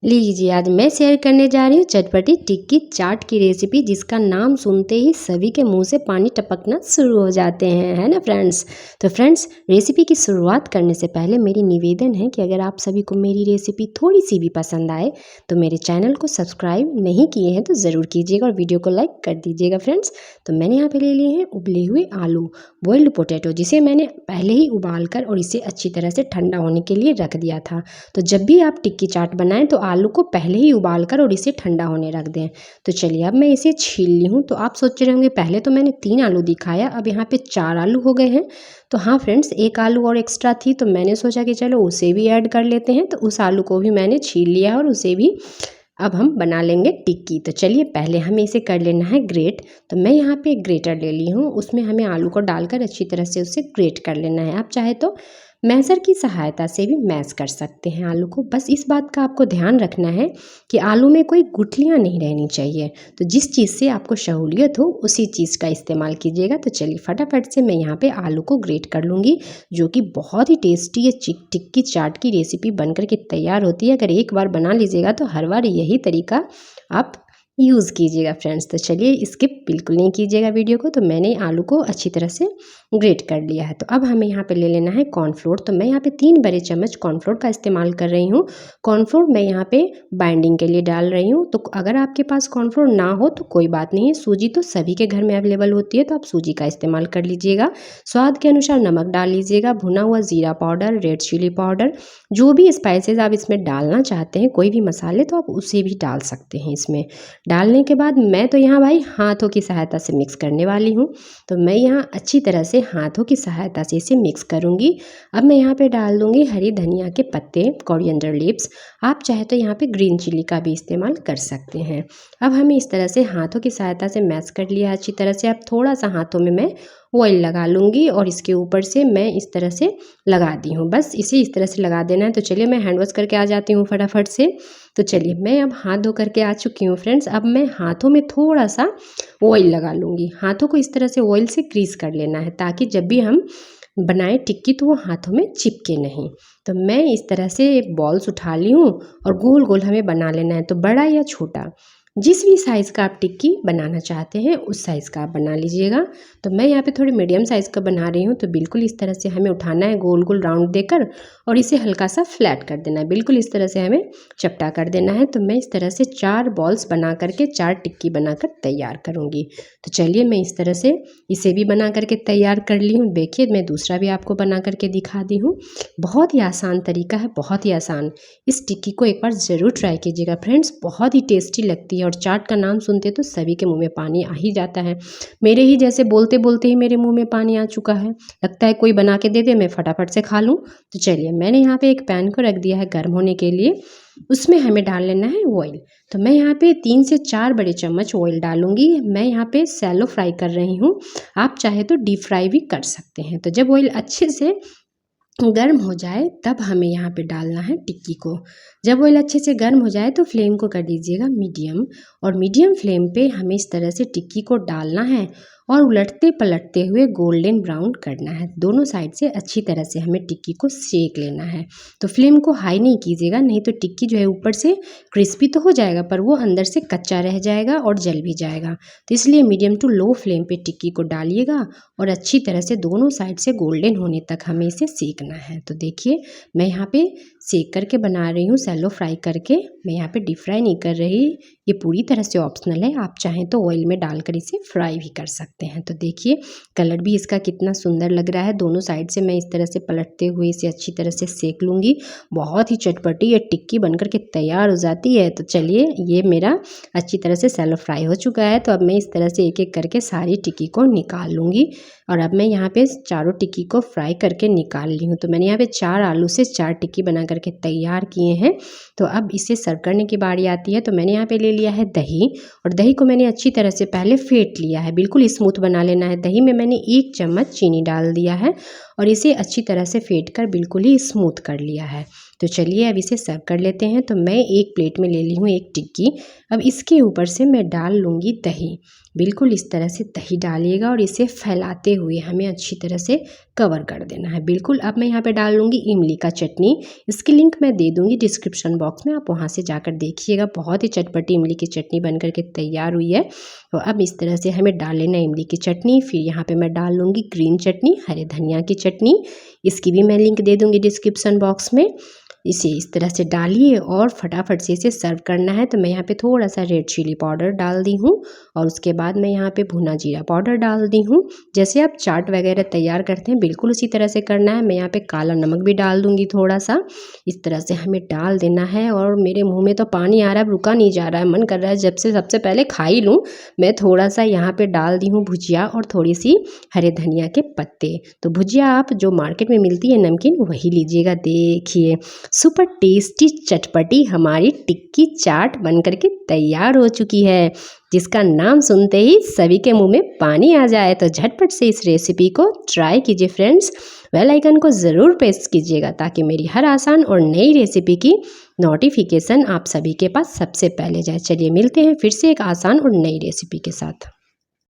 लीजिए आज मैं शेयर करने जा रही हूँ चटपटी टिक्की चाट की रेसिपी, जिसका नाम सुनते ही सभी के मुंह से पानी टपकना शुरू हो जाते हैं, है ना फ्रेंड्स। तो फ्रेंड्स, रेसिपी की शुरुआत करने से पहले मेरी निवेदन है कि अगर आप सभी को मेरी रेसिपी थोड़ी सी भी पसंद आए तो मेरे चैनल को सब्सक्राइब नहीं किए हैं तो ज़रूर कीजिएगा और वीडियो को लाइक कर दीजिएगा फ्रेंड्स। तो मैंने यहाँ पे ले लिए हैं उबले हुए आलू, बॉइल्ड पोटैटो, जिसे मैंने पहले ही उबाल कर और इसे अच्छी तरह से ठंडा होने के लिए रख दिया था। तो जब भी आप टिक्की चाट बनाएं तो आलू को पहले ही उबाल कर और इसे ठंडा होने रख दें। तो चलिए अब मैं इसे छील ली हूँ। तो आप सोच रहे होंगे पहले तो मैंने 3 आलू दिखाया, अब यहाँ पे 4 आलू हो गए हैं। तो हाँ फ्रेंड्स, एक आलू और एक्स्ट्रा थी तो मैंने सोचा कि चलो उसे भी ऐड कर लेते हैं। तो उस आलू को भी मैंने छील लिया और उसे भी अब हम बना लेंगे टिक्की। तो चलिए पहले हमें इसे कर लेना है ग्रेट। तो मैं यहाँ पे एक ग्रेटर ले ली हूँ, उसमें हमें आलू को डालकर अच्छी तरह से उसे ग्रेट कर लेना है। आप चाहे तो मैशर की सहायता से भी मैश कर सकते हैं आलू को। बस इस बात का आपको ध्यान रखना है कि आलू में कोई गुठलियाँ नहीं रहनी चाहिए। तो जिस चीज़ से आपको सहूलियत हो उसी चीज़ का इस्तेमाल कीजिएगा। तो चलिए फटाफट से मैं यहाँ पे आलू को ग्रेट कर लूँगी, जो कि बहुत ही टेस्टी ये टिक्की चाट की रेसिपी बनकर के तैयार होती है। अगर एक बार बना लीजिएगा तो हर बार यही तरीका आप यूज़ कीजिएगा फ्रेंड्स। तो चलिए स्किप बिल्कुल नहीं कीजिएगा वीडियो को। तो मैंने आलू को अच्छी तरह से ग्रेट कर लिया है। तो अब हमें यहाँ पे ले लेना है कॉर्नफ्लोर। तो मैं यहाँ पे 3 बड़े चम्मच कॉर्नफ्लोर का इस्तेमाल कर रही हूँ। कॉर्नफ्लोर मैं यहाँ पे बाइंडिंग के लिए डाल रही हूँ। तो अगर आपके पास कॉर्नफ्लोर ना हो तो कोई बात नहीं है, सूजी तो सभी के घर में अवेलेबल होती है, तो आप सूजी का इस्तेमाल कर लीजिएगा। स्वाद के अनुसार नमक डाल लीजिएगा, भुना हुआ जीरा पाउडर, रेड चिली पाउडर, जो भी स्पाइसेस आप इसमें डालना चाहते हैं, कोई भी मसाले, तो आप उसे भी डाल सकते हैं इसमें। डालने के बाद मैं तो यहाँ भाई हाथों की सहायता से मिक्स करने वाली हूँ। तो मैं यहाँ अच्छी तरह से हाथों की सहायता से इसे मिक्स करूँगी। अब मैं यहाँ पे डाल दूँगी हरी धनिया के पत्ते, कोरिएंडर लीव्स। आप चाहे तो यहाँ पे ग्रीन चिली का भी इस्तेमाल कर सकते हैं। अब हमें इस तरह से हाथों की सहायता से मैश कर लिया अच्छी तरह से। अब थोड़ा सा हाथों में मैं ऑयल लगा लूँगी और इसके ऊपर से मैं इस तरह से लगा दी हूँ। बस इसे इस तरह से लगा देना है। तो चलिए मैं हैंड वॉश करके आ जाती हूँ फटाफट से। तो चलिए मैं अब हाथ धो करके आ चुकी हूँ फ्रेंड्स। अब मैं हाथों में थोड़ा सा ऑयल लगा लूँगी। हाथों को इस तरह से ऑयल से ग्रीस कर लेना है, ताकि जब भी हम बनाए टिक्की तो वो हाथों में चिपके नहीं। तो मैं इस तरह से बॉल्स उठा ली हूँ और गोल गोल हमें बना लेना है। तो बड़ा या छोटा, जिस भी साइज़ का आप टिक्की बनाना चाहते हैं उस साइज़ का आप बना लीजिएगा। तो मैं यहाँ पे थोड़ी मीडियम साइज़ का बना रही हूँ। तो बिल्कुल इस तरह से हमें उठाना है गोल गोल राउंड देकर और इसे हल्का सा फ्लैट कर देना है। बिल्कुल इस तरह से हमें चपटा कर देना है। तो मैं इस तरह से 4 बॉल्स बना करके 4 टिक्की बनाकर तैयार करूँगी। तो चलिए मैं इस तरह से इसे भी बना करके तैयार कर ली हूँ। देखिए मैं दूसरा भी आपको बना करके दिखा दी हूँ। बहुत ही आसान तरीका है, बहुत ही आसान। इस टिक्की को एक बार ज़रूर ट्राई कीजिएगा फ्रेंड्स, बहुत ही टेस्टी लगती है। और चाट का नाम सुनते तो सभी के मुंह में पानी आ ही जाता है। मेरे ही जैसे बोलते बोलते ही मेरे मुंह में पानी आ चुका है। लगता है कोई बना के दे दे, मैं फटाफट से खा लूँ। तो चलिए मैंने यहाँ पे एक पैन को रख दिया है गर्म होने के लिए। उसमें हमें डाल लेना है ऑयल। तो मैं यहाँ पे 3 से 4 बड़े चम्मच ऑयल डालूंगी। मैं यहाँ पे सैलो फ्राई कर रही हूँ, आप चाहे तो डीप फ्राई भी कर सकते हैं। तो जब ऑयल अच्छे से गर्म हो जाए तब हमें यहाँ पे डालना है टिक्की को। जब ऑयल अच्छे से गर्म हो जाए तो फ्लेम को कर दीजिएगा मीडियम, और मीडियम फ्लेम पे हमें इस तरह से टिक्की को डालना है और उलटते पलटते हुए गोल्डन ब्राउन करना है। दोनों साइड से अच्छी तरह से हमें टिक्की को सेक लेना है। तो फ्लेम को हाई नहीं कीजिएगा, नहीं तो टिक्की जो है ऊपर से क्रिस्पी तो हो जाएगा पर वो अंदर से कच्चा रह जाएगा और जल भी जाएगा। तो इसलिए मीडियम टू लो फ्लेम पे टिक्की को डालिएगा और अच्छी तरह से दोनों साइड से गोल्डन होने तक हमें इसे सेकना है। तो देखिए मैं यहाँ पे सेक करके बना रही हूँ, सैलो फ्राई करके। मैं यहाँ पे डीप फ्राई नहीं कर रही, ये पूरी तरह से ऑप्शनल है। आप चाहें तो ऑयल में डालकर इसे फ्राई भी कर सकते हैं। तो देखिए कलर भी इसका कितना सुंदर लग रहा है। दोनों साइड से मैं इस तरह से पलटते हुए इसे अच्छी तरह से सेक लूँगी। बहुत ही चटपटी ये टिक्की बनकर के तैयार हो जाती है। तो चलिए ये मेरा अच्छी तरह से सैलो फ्राई हो चुका है। तो अब मैं इस तरह से एक एक करके सारी टिक्की को निकाल लूँगी। और अब मैं यहाँ पे चारों टिक्की को फ्राई करके निकाल ली हूँ। तो मैंने यहाँ पे 4 आलू से 4 टिक्की बना करके तैयार किए हैं। तो अब इसे सर्व करने की बारी आती है। तो मैंने यहाँ पे ले लिया है दही, और दही को मैंने अच्छी तरह से पहले फेंट लिया है, बिल्कुल स्मूथ बना लेना है। दही में मैंने 1 चम्मच चीनी डाल दिया है और इसे अच्छी तरह से फेंट कर बिल्कुल ही स्मूथ कर लिया है। तो चलिए अब इसे सर्व कर लेते हैं। तो मैं एक प्लेट में ले ली हूँ एक टिक्की। अब इसके ऊपर से मैं डाल लूँगी दही। बिल्कुल इस तरह से दही डालिएगा और इसे फैलाते हुए हमें अच्छी तरह से कवर कर देना है। बिल्कुल अब मैं यहाँ पे डाल लूँगी इमली का चटनी। इसकी लिंक मैं दे दूँगी डिस्क्रिप्शन बॉक्स में, आप वहाँ से जाकर देखिएगा। बहुत ही चटपटी इमली की चटनी बन करके तैयार हुई है। तो अब इस तरह से हमें डाल लेना इमली की चटनी। फिर यहाँ पे मैं डाल लूँगी ग्रीन चटनी, हरे धनिया की चटनी। इसकी भी मैं लिंक दे दूँगी डिस्क्रिप्शन बॉक्स में। इसे इस तरह से डालिए और फटाफट से इसे सर्व करना है। तो मैं यहाँ पे थोड़ा सा रेड चिली पाउडर डाल दी हूँ और उसके बाद मैं यहाँ पे भुना जीरा पाउडर डाल दी हूँ। जैसे आप चाट वगैरह तैयार करते हैं बिल्कुल उसी तरह से करना है। मैं यहाँ पे काला नमक भी डाल दूँगी थोड़ा सा। इस तरह से हमें डाल देना है और मेरे मुँह में तो पानी आ रहा है, रुका नहीं जा रहा है, मन कर रहा है जब से सबसे पहले खा ही लूँ। मैं थोड़ा सा यहाँ पे डाल दी हूँ भुजिया और थोड़ी सी हरे धनिया के पत्ते। तो भुजिया आप जो मार्केट में मिलती है नमकीन वही लीजिएगा। देखिए सुपर टेस्टी चटपटी हमारी टिक्की चाट बन करके तैयार हो चुकी है, जिसका नाम सुनते ही सभी के मुंह में पानी आ जाए। तो झटपट से इस रेसिपी को ट्राई कीजिए फ्रेंड्स। बेल आइकन को ज़रूर प्रेस कीजिएगा ताकि मेरी हर आसान और नई रेसिपी की नोटिफिकेशन आप सभी के पास सबसे पहले जाए। चलिए मिलते हैं फिर से एक आसान और नई रेसिपी के साथ।